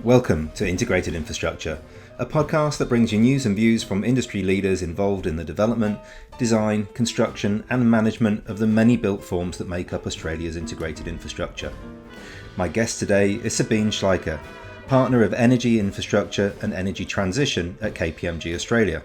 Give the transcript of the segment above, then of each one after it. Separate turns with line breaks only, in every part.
Welcome to Integrated Infrastructure, a podcast that brings you news and views from industry leaders involved in the development, design, construction and management of the many built forms that make up Australia's integrated infrastructure. My guest today is Sabine Schleicher, Partner of Energy Infrastructure and Energy Transition at KPMG Australia.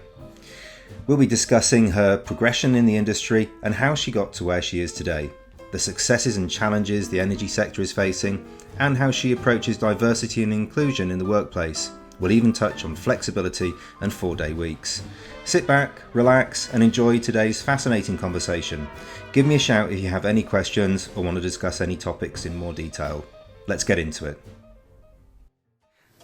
We'll be discussing her progression in the industry and how she got to where she is today, the successes and challenges the energy sector is facing, and how she approaches diversity and inclusion in the workplace. We'll even touch on flexibility and 4-day weeks. Sit back, relax, and enjoy today's fascinating conversation. Give me a shout if you have any questions or want to discuss any topics in more detail. Let's get into it.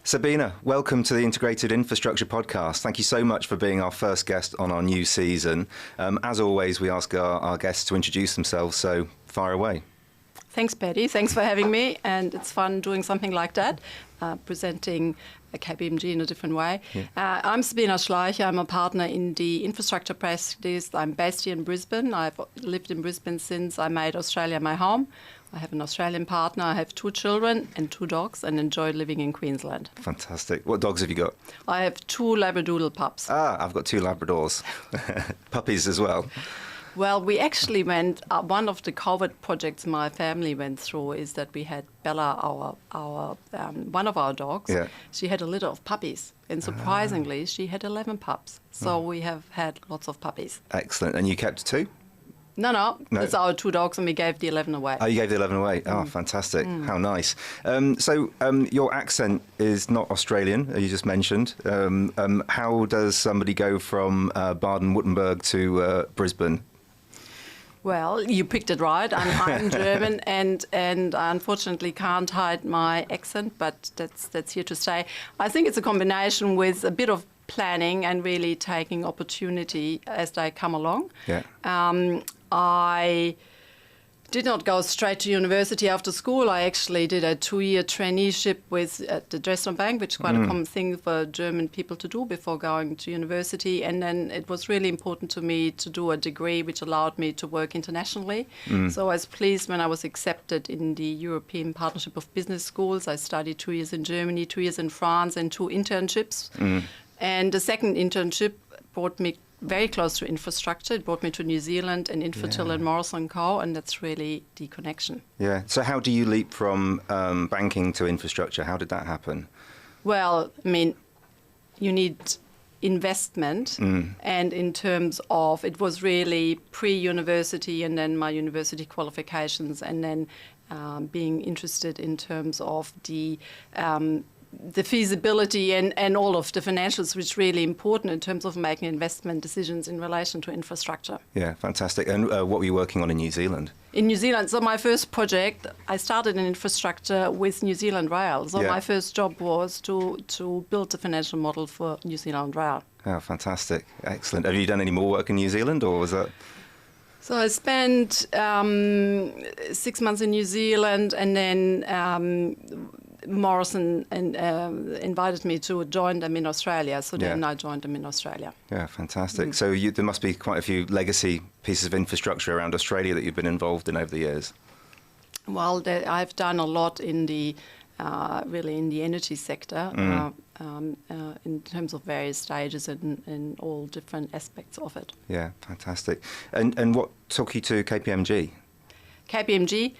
Sabine, welcome to the Integrated Infrastructure Podcast. Thank you so much for being our first guest on our new season. As always, we ask our guests to introduce themselves, so fire away.
Thanks, Paddy. Thanks for having me. And it's fun doing something like that, presenting KPMG in a different way. Yeah. I'm Sabine Schleicher. I'm a partner in the infrastructure practice. I'm based here in Brisbane. I've lived in Brisbane since I made Australia my home. I have an Australian partner. I have 2 children and 2 dogs and enjoy living in Queensland.
Fantastic. What dogs have you got?
I have 2 Labradoodle pups.
I've got 2 Labradors. Puppies as well.
Well, we actually went, one of the COVID projects my family went through is that we had Bella, our one of our dogs. Yeah. She had a litter of puppies. And surprisingly, she had 11 pups. So we have had lots of puppies.
Excellent. And you kept 2?
No. It's our 2 dogs and we gave the 11 away.
Oh, you gave the 11 away? Oh, fantastic. How nice. So your accent is not Australian, you just mentioned. How does somebody go from Baden-Württemberg to Brisbane?
Well, you picked it right. I'm German and I unfortunately can't hide my accent, but that's here to stay. I think it's a combination with a bit of planning and really taking opportunity as they come along. Yeah. I did not go straight to university after school. I actually did a 2-year traineeship at the Dresdner Bank, which is quite a common thing for German people to do before going to university. And then it was really important to me to do a degree which allowed me to work internationally. So I was pleased when I was accepted in the European Partnership of Business Schools. I studied 2 years in Germany, 2 years in France, and 2 internships. And the second internship brought me very close to infrastructure. It brought me to New Zealand and Infertil and Morrison & Co., and that's really the connection. Yeah.
So how do you leap from banking to infrastructure? How did that happen?
Well, I mean, you need investment, and in terms of, it was really pre-university and then my university qualifications, and then being interested in terms of the feasibility and all of the financials, which is really important in terms of making investment decisions in relation to infrastructure.
Yeah, fantastic. And what were you working on in New Zealand?
In New Zealand, so my first project, I started in infrastructure with New Zealand Rail. So my first job was to build the financial model for New Zealand Rail.
Oh, fantastic. Excellent. Have you done any more work in New Zealand, or was that...
So I spent 6 months in New Zealand, and then Morrison invited me to join them in Australia, so then I joined them in Australia. Yeah,
fantastic. So there must be quite a few legacy pieces of infrastructure around Australia that you've been involved in over the years.
Well, I've done a lot in the really in the energy sector, in terms of various stages and all different aspects of it.
Yeah, fantastic. And what took you to KPMG?
KPMG?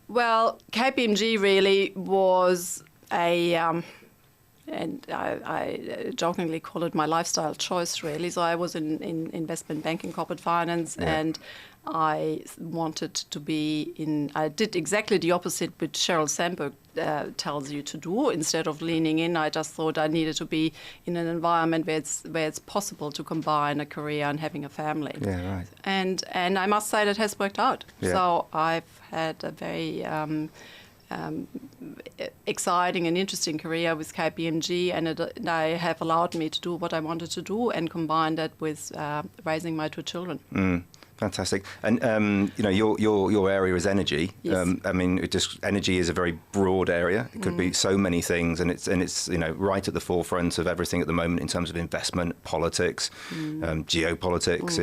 Well, KPMG really was and I jokingly call it my lifestyle choice, really. So I was in investment banking, corporate finance, and I wanted to be I did exactly the opposite which Sheryl Sandberg tells you to do. Instead of leaning in, I just thought I needed to be in an environment where it's possible to combine a career and having a family. Yeah, right. And I must say that has worked out. Yeah. So I've had a very exciting and interesting career with KPMG, and they have allowed me to do what I wanted to do and combine that with raising my 2 children.
Fantastic. And your area is energy. Yes. I mean, energy is a very broad area. It could be so many things, and it's right at the forefront of everything at the moment in terms of investment, politics, geopolitics.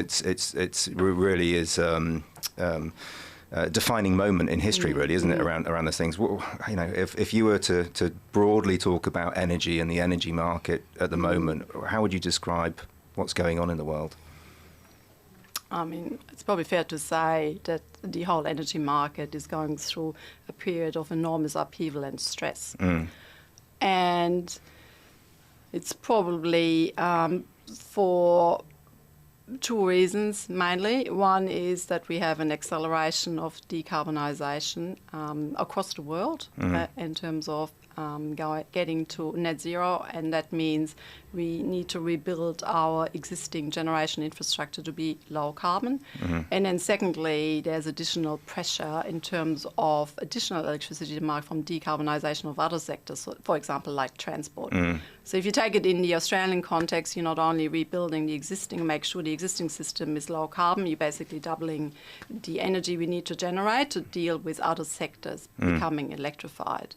It really is defining moment in history, really, isn't it? Around those things. Well, you know, if you were to broadly talk about energy and the energy market at the moment, how would you describe what's going on in the world?
I mean, it's probably fair to say that the whole energy market is going through a period of enormous upheaval and stress. And it's probably for two reasons mainly. One is that we have an acceleration of decarbonisation across the world in terms of getting to net zero, and that means we need to rebuild our existing generation infrastructure to be low carbon. And then secondly, there's additional pressure in terms of additional electricity demand from decarbonisation of other sectors, so for example, like transport. So if you take it in the Australian context, you're not only rebuilding the existing, make sure the existing system is low carbon, you're basically doubling the energy we need to generate to deal with other sectors becoming electrified.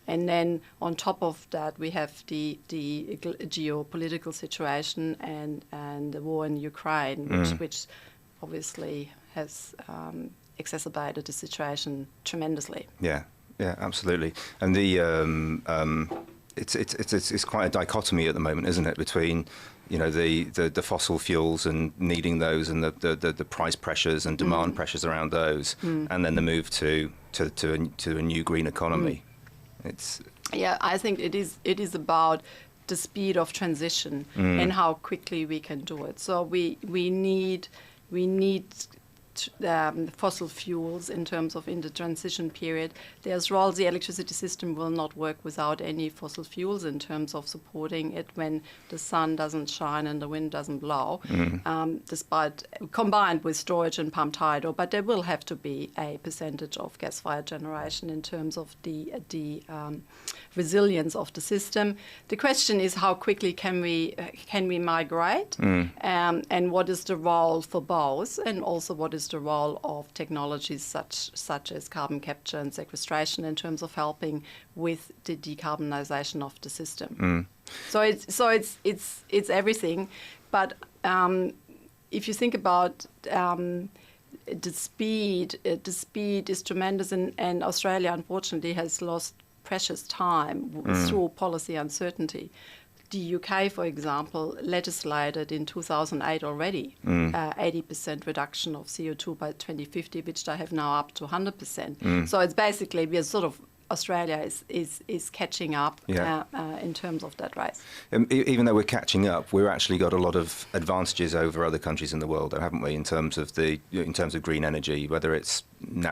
And then on top of that, we have the geopolitical situation and the war in Ukraine, which obviously has exacerbated the situation tremendously.
Yeah, absolutely. And it's quite a dichotomy at the moment, isn't it, between, you know, the fossil fuels and needing those, and the price pressures and demand pressures around those, and then the move to a new green economy.
I think it is about the speed of transition and how quickly we can do it. So we need fossil fuels in terms of in the transition period. There's roles the electricity system will not work without any fossil fuels in terms of supporting it when the sun doesn't shine and the wind doesn't blow, combined with storage and pumped hydro. But there will have to be a percentage of gas-fired generation in terms of the resilience of the system. The question is how quickly can we migrate, and what is the role for both, and also what is the role of technologies such as carbon capture and sequestration in terms of helping with the decarbonisation of the system. So it's everything, but if you think about the speed is tremendous, and Australia unfortunately has lost precious time through policy uncertainty. The UK, for example, legislated in 2008 already 80% reduction of CO2 by 2050, which they have now up to 100%. So it's basically we're sort of Australia is catching up in terms of that race.
Even though we're catching up, we've actually got a lot of advantages over other countries in the world, haven't we? In terms of green energy, whether it's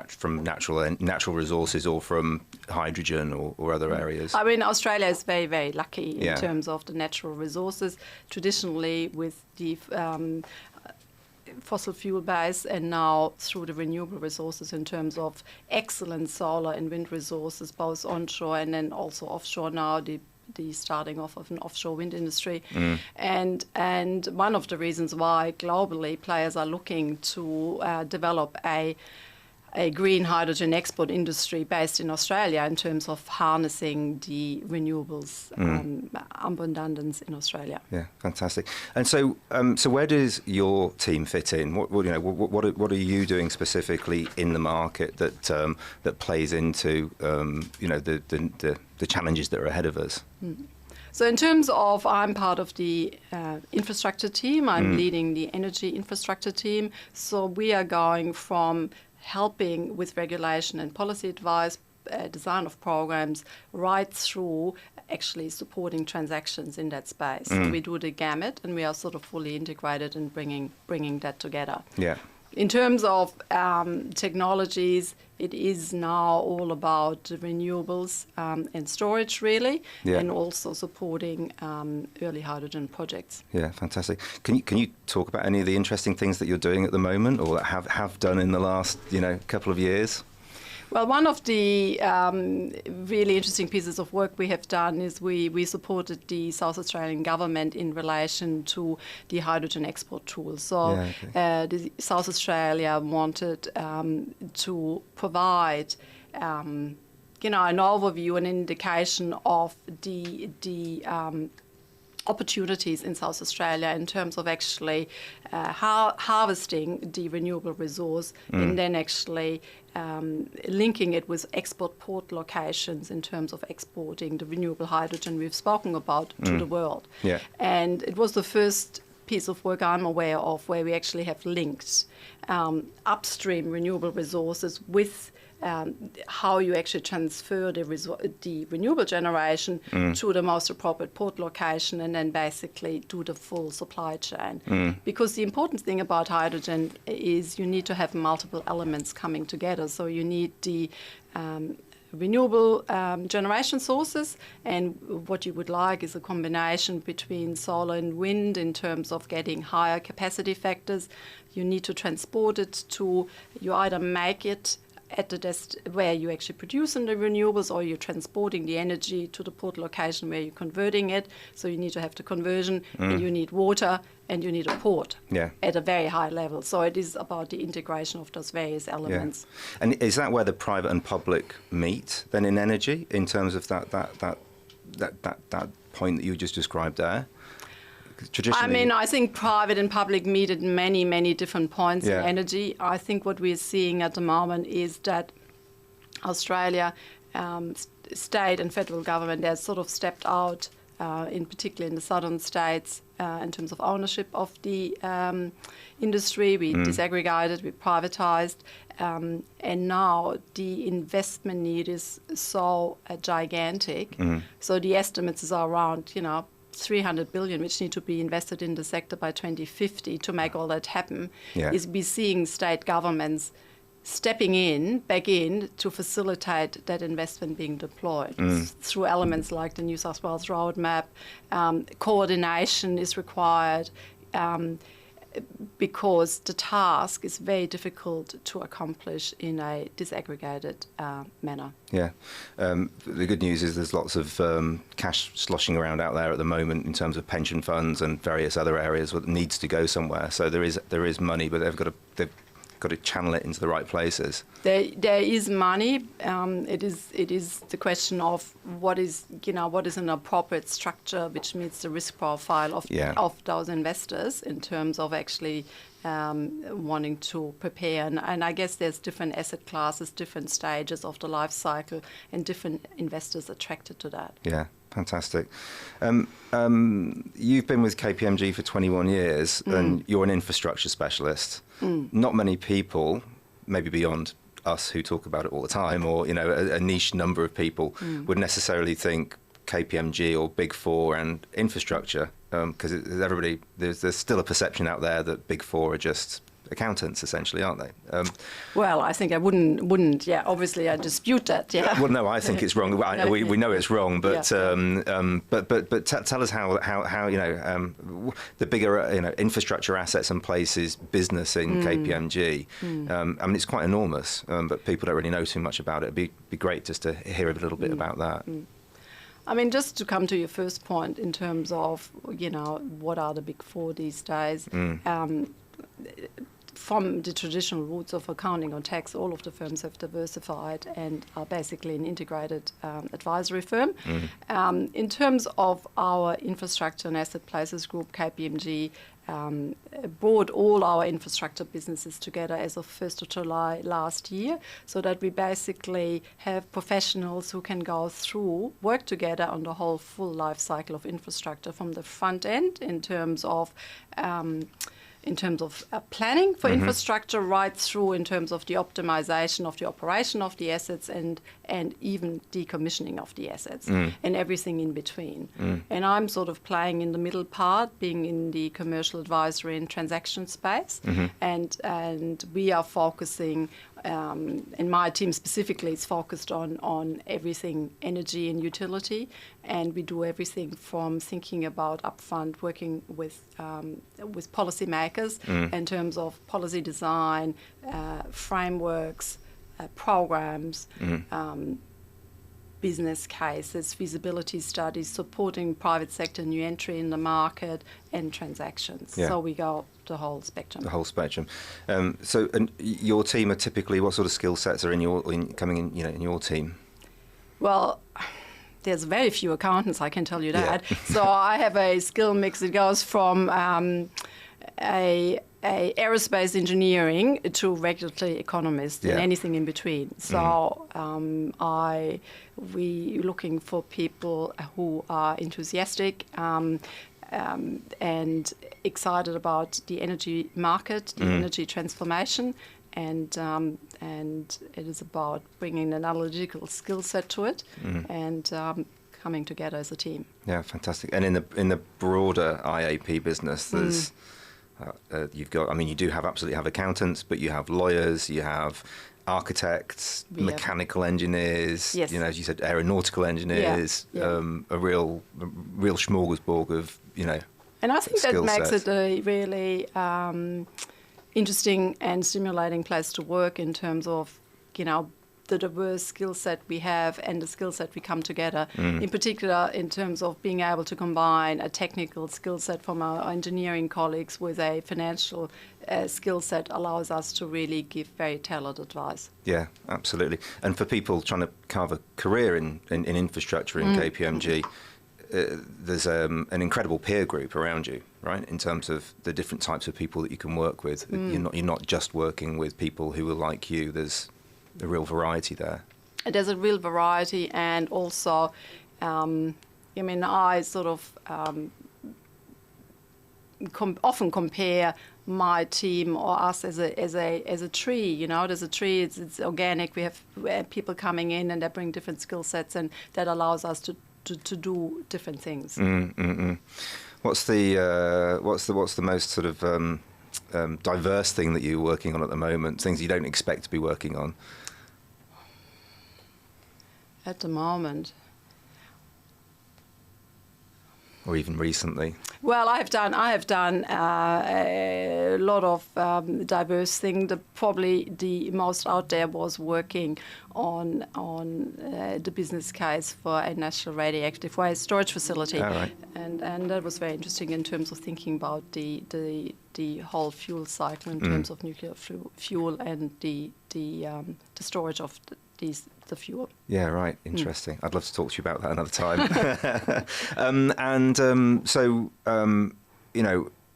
from natural resources or from hydrogen or other areas.
I mean, Australia is very, very lucky in terms of the natural resources. Traditionally, with the fossil fuel base, and now through the renewable resources in terms of excellent solar and wind resources, both onshore and then also offshore now, the starting off of an offshore wind industry. And one of the reasons why globally players are looking to develop a green hydrogen export industry based in Australia in terms of harnessing the renewables abundance in Australia. Yeah,
fantastic. And so where does your team fit in? What are you doing specifically in the market that plays into the challenges that are ahead of us?
So in terms of, I'm part of the infrastructure team. I'm leading the energy infrastructure team. So we are going from helping with regulation and policy advice, design of programs, right through actually supporting transactions in that space. So we do the gamut, and we are sort of fully integrated in bringing that together. Yeah. In terms of technologies, it is now all about renewables and storage, really, and also supporting early hydrogen projects. Yeah, fantastic.
Can you talk about any of the interesting things that you're doing at the moment, or that have done in the last couple of years?
Well, one of the really interesting pieces of work we have done is we supported the South Australian government in relation to the hydrogen export tool. So the South Australia wanted to provide an overview, an indication of the opportunities in South Australia in terms of actually harvesting the renewable resource and then actually linking it with export port locations in terms of exporting the renewable hydrogen we've spoken about to the world.
Yeah.
And it was the first piece of work I'm aware of where we actually have linked upstream renewable resources with how you actually transfer the renewable generation to the most appropriate port location and then basically do the full supply chain. Because the important thing about hydrogen is you need to have multiple elements coming together. So you need the renewable generation sources, and what you would like is a combination between solar and wind in terms of getting higher capacity factors. You need to transport it to, you either make it at the where you actually producing the renewables, or you're transporting the energy to the port location where you're converting it. So you need to have the conversion, and you need water, and you need a port at a very high level. So it is about the integration of those various elements.
Yeah. And is that where the private and public meet then in energy, in terms of that point that you just described there?
I mean, I think private and public meet at many, many different points in energy. I think what we're seeing at the moment is that Australia, state and federal government, has sort of stepped out, in particular in the southern states, in terms of ownership of the industry. We disaggregated, we privatized, and now the investment need is so gigantic. So the estimates are around, 300 billion, which need to be invested in the sector by 2050 to make all that happen, is we're seeing state governments stepping back in to facilitate that investment being deployed through elements like the New South Wales roadmap. Coordination is required because the task is very difficult to accomplish in a disaggregated manner.
Yeah. The good news is there's lots of cash sloshing around out there at the moment in terms of pension funds and various other areas that needs to go somewhere. So there is money, but they've got to channel it into the right places.
There is money. It is the question of what is an appropriate structure which meets the risk profile of those investors in terms of actually wanting to prepare. And I guess there's different asset classes, different stages of the life cycle, and different investors attracted to that.
Yeah. Fantastic. You've been with KPMG for 21 years and you're an infrastructure specialist. Not many people, maybe beyond us who talk about it all the time, or a niche number of people would necessarily think KPMG or Big Four and infrastructure, because there's still a perception out there that Big Four are just accountants, essentially, aren't they?
Well, I think I wouldn't. Yeah, obviously, I dispute that. Yeah.
Well, no, I think it's wrong. We know it's wrong, but but tell us how the bigger infrastructure assets and places business in KPMG. I mean, it's quite enormous, but people don't really know too much about it. It'd be great just to hear a little bit about that.
I mean, just to come to your first point in terms of what are the Big Four these days. From the traditional roots of accounting or tax, all of the firms have diversified and are basically an integrated advisory firm. In terms of our infrastructure and asset places group, KPMG brought all our infrastructure businesses together as of 1st of July last year, so that we basically have professionals who can go through, work together on the whole full life cycle of infrastructure from the front end in terms of planning for infrastructure, right through in terms of the optimization of the operation of the assets and even decommissioning of the assets and everything in between. And I'm sort of playing in the middle part, being in the commercial advisory and transaction space, and we are focusing, and my team specifically is focused on everything energy and utility, and we do everything from thinking about upfront working with policymakers in terms of policy design, frameworks, programs, business cases, feasibility studies, supporting private sector new entry in the market, and transactions. So we go the whole spectrum. The
whole spectrum. So, and your team are typically, what sort of skill sets are coming in your team?
Well, there's very few accountants, I can tell you that. So I have a skill mix that goes from a aerospace engineering to regulatory economist and anything in between. So we looking for people who are enthusiastic and excited about the energy market, the energy transformation, and it is about bringing an analytical skill set to it and coming together as a team.
Yeah, fantastic. And in the broader IAP business, there's you've got. I mean, you do absolutely have accountants, but you have lawyers, you have architects, mechanical engineers.
Yes.
As you said, aeronautical engineers. A real smorgasbord of
And I think that makes it a really interesting and stimulating place to work in terms of the diverse skill set we have and the skill set we come together. In particular, in terms of being able to combine a technical skill set from our engineering colleagues with a financial skill set allows us to really give very tailored advice. Yeah, absolutely. And for people trying to carve a career in infrastructure in KPMG, there's an incredible peer group around you, right? In terms of the different types of people that you can work with. You're not just working with people who are like you. There's a real variety there. There's a real variety, and also, I sort of often compare my team or us as a tree. There's a tree. It's organic. We have people coming in, and they bring different skill sets, and that allows us to do different things.
What's the most sort of diverse thing that you're working on at the moment? Things you don't expect to be working on?
At the moment.
Or even recently?
Well, I have done a lot of diverse things. Probably the most out there was working on the business case for a national radioactive waste storage facility.
All right.
And that was very interesting in terms of thinking about the whole fuel cycle in terms of nuclear fuel and the storage of the fuel. Yeah, right. Interesting. I'd love to talk to you about that another time. So,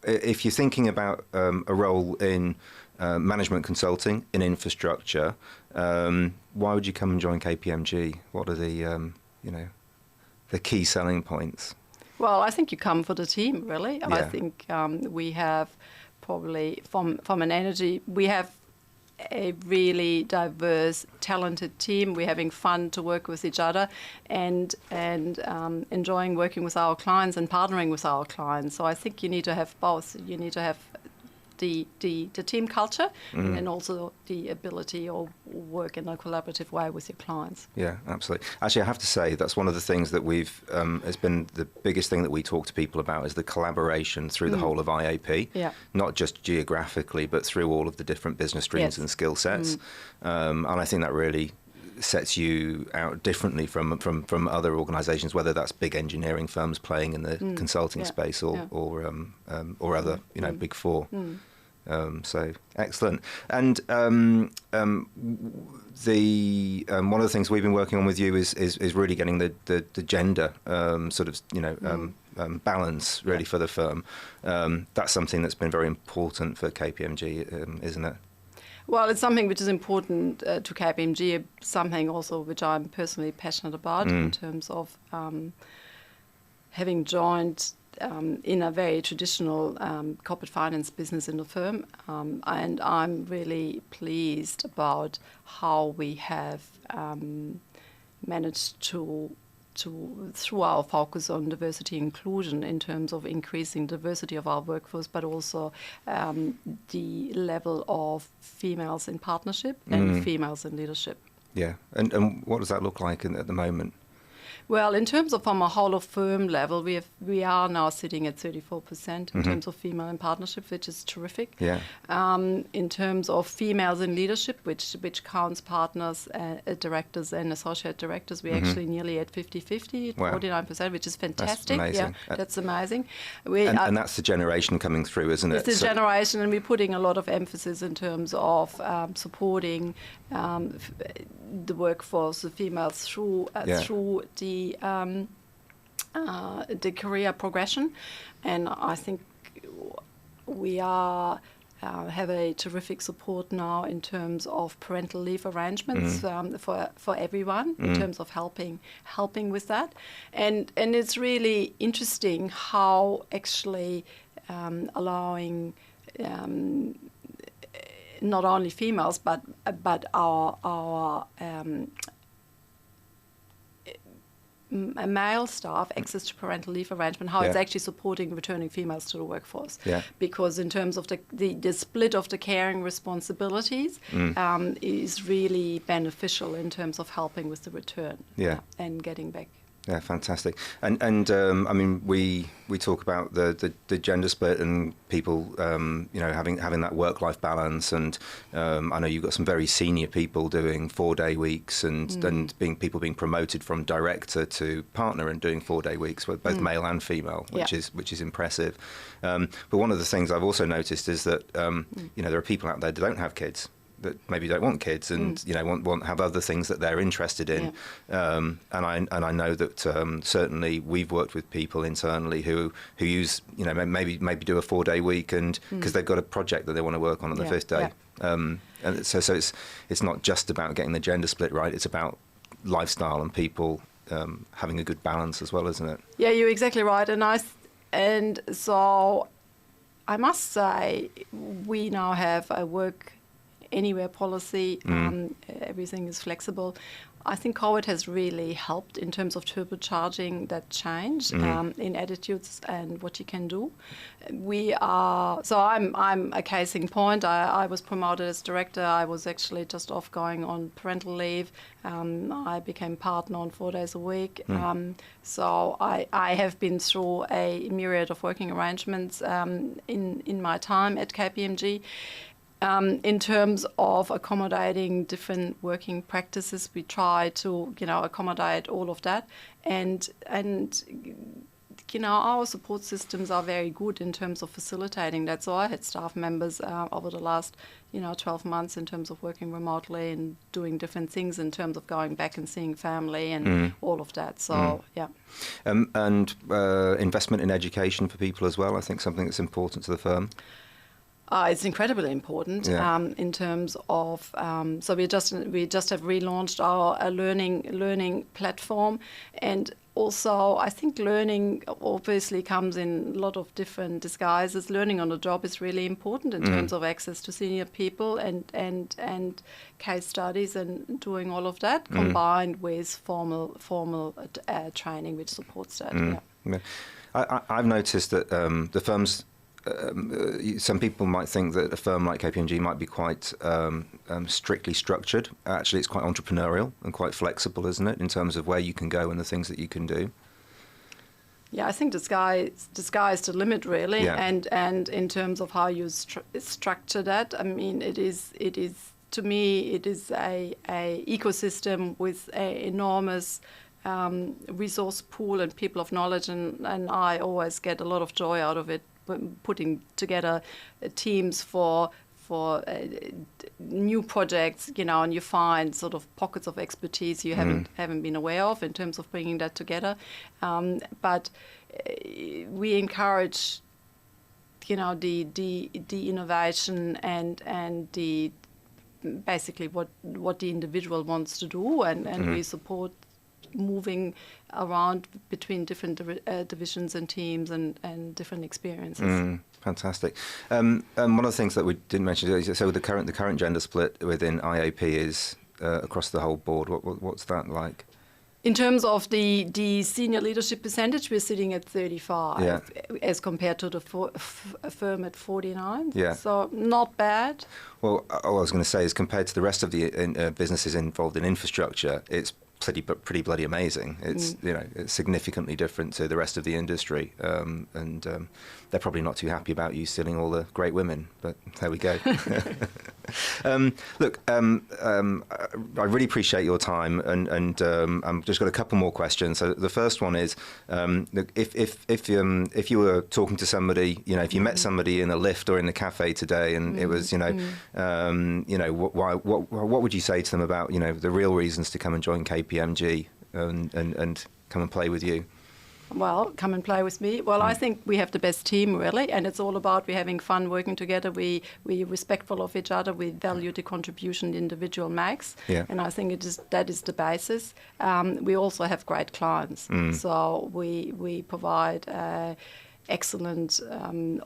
if you're thinking about a role in management consulting in infrastructure, why would you come and join KPMG? What are the key selling points? Well, I think you come for the team, really. Yeah. I think we have probably from an energy, we have a really diverse, talented team. We're having fun to work with each other and enjoying working with our clients and partnering with our clients. So I think you need to have both. You need to have the team culture and also the ability to work in a collaborative way with your clients. Yeah, absolutely. Actually, I have to say that's one of the things that we've, has been the biggest thing that we talk to people about is the collaboration through the whole of IAP, not just geographically, but through all of the different business streams and skill sets. And I think that really sets you out differently from other organisations, whether that's big engineering firms playing in the consulting space or other big four. So excellent. And one of the things we've been working on with you is really getting the gender balance really for the firm. That's something that's been very important for KPMG, isn't it? Well, it's something which is important to KPMG, something also which I'm personally passionate about in terms of having joined in a very traditional corporate finance business in the firm. And I'm really pleased about how we have managed to through our focus on diversity and inclusion in terms of increasing diversity of our workforce, but also the level of females in partnership and females in leadership. Yeah, and what does that look like at the moment? Well, in terms of from a whole of firm level, we are now sitting at 34% in terms of female in partnership, which is terrific. Yeah. In terms of females in leadership, which counts partners, directors and associate directors, we're actually nearly at 50-50, 49%, which is fantastic. That's amazing. Yeah, that's amazing. And that's the generation coming through, isn't it? It's the generation, and we're putting a lot of emphasis in terms of supporting the workforce, the females, through the career progression, and I think we are have a terrific support now in terms of parental leave arrangements for everyone in terms of helping with that, and it's really interesting how actually allowing not only females but our male staff access to parental leave arrangement, how it's actually supporting returning females to the workforce. Yeah. Because in terms of the split of the caring responsibilities is really beneficial in terms of helping with the return and getting back.
Yeah, fantastic. And I mean, we talk about the gender split and people, having that work-life balance. And I know you've got some very senior people doing 4-day weeks and people being promoted from director to partner and doing 4-day weeks, both male and female, which is impressive. But one of the things I've also noticed is that there are people out there that don't have kids, that maybe don't want kids and want have other things that they're interested in, and I know that certainly we've worked with people internally who use maybe do a 4-day week and because they've got a project that they want to work on the 5th day, and so it's not just about getting the gender split right, it's about lifestyle and people having a good balance as well, isn't it? Yeah,
you're exactly right, and so I must say we now have a work anywhere policy. Everything is flexible. I think COVID has really helped in terms of turbocharging that change in attitudes and what you can do. I'm a case in point. I was promoted as director. I was actually just off going on parental leave. I became partner on 4 days a week. So I have been through a myriad of working arrangements in my time at KPMG. In terms of accommodating different working practices, we try to, accommodate all of that, and our support systems are very good in terms of facilitating that. So I had staff members over the last, 12 months in terms of working remotely and doing different things in terms of going back and seeing family and all of that. So
and investment in education for people as well. I think something that's important to the firm.
It's incredibly important in terms of. So we just have relaunched our learning platform, and also I think learning obviously comes in a lot of different disguises. Learning on the job is really important in terms of access to senior people and case studies and doing all of that combined with formal training which supports that.
I've noticed that the firm's. Some people might think that a firm like KPMG might be quite strictly structured. Actually, it's quite entrepreneurial and quite flexible, isn't it, in terms of where you can go and the things that you can do?
Yeah, I think the sky is the limit, really, and in terms of how you structure that. I mean, it is to me it is a ecosystem with an enormous resource pool and people of knowledge, and I always get a lot of joy out of it. Putting together teams for new projects, and you find sort of pockets of expertise you haven't been aware of in terms of bringing that together. But we encourage, the innovation and the basically what the individual wants to do, and we support moving around between different divisions and teams and different experiences.
Fantastic. And one of the things that we didn't mention is so the current gender split within IAP is across the whole board. What's that like?
In terms of the senior leadership percentage, we're sitting at 35 as compared to the firm at 49. Yeah. So not bad.
Well, all I was going to say is compared to the rest of the businesses involved in infrastructure, it's pretty bloody amazing. It's it's significantly different to the rest of the industry, and they're probably not too happy about you stealing all the great women. But there we go. Look, I really appreciate your time, and I've just got a couple more questions. So the first one is, look, if you were talking to somebody, if you met somebody in a lift or in a cafe today, and it was, what would you say to them about, the real reasons to come and join KPMG and come and play with you?
Well, come and play with me. Well, I think we have the best team, really, and it's all about we having fun working together. We're respectful of each other. We value the contribution the individual makes, and I think that is the basis. We also have great clients, so we provide excellent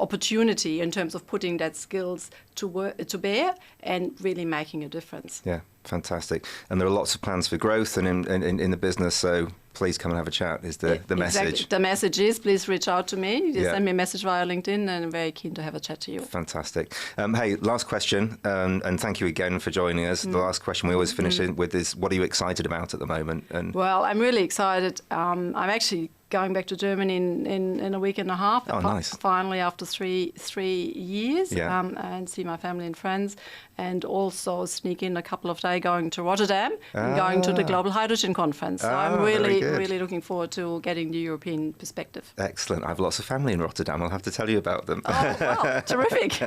opportunity in terms of putting that skills to bear and really making a difference.
Yeah, fantastic. And there are lots of plans for growth and in the business, so please come and have a chat is the message.
Exactly. The message is please reach out to me. Just send me a message via LinkedIn, and I'm very keen to have a chat to you.
Fantastic. Hey, last question, and thank you again for joining us. The last question we always finish with is, what are you excited about at the moment?
Well, I'm really excited. I'm actually going back to Germany in a week and a half.
Oh, nice.
Finally, after three years, and see my family and friends, and also sneak in a couple of days going to Rotterdam and going to the Global Hydrogen Conference. So I'm really looking forward to getting the European perspective.
Excellent. I have lots of family in Rotterdam. I'll have to tell you about them.
Oh, wow. Terrific.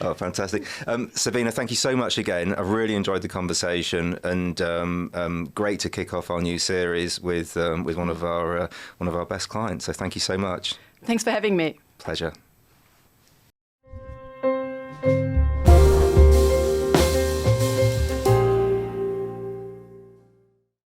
Oh, fantastic. Sabine, thank you so much again. I've really enjoyed the conversation, and great to kick off our new series with one of our best clients. So thank you so much.
Thanks for having me.
Pleasure.